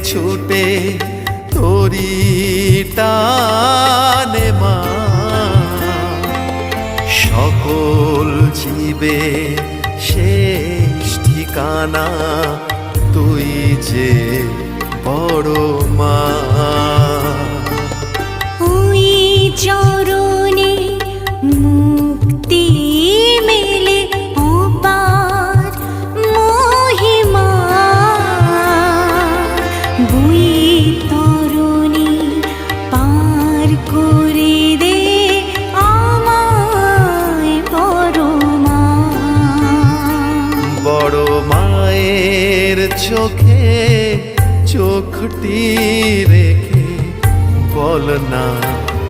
ছুটে তোরি টানে মা, সকল জীবে শেষ ঠিকানা তুই যে বড় মা। ওই চরণে মুক্তি মেলে অপার মহিমা, বৈতরণী পার করে দে আমায় বড় মা। বড় মায়ের চোখে চোখটি রেখে বল না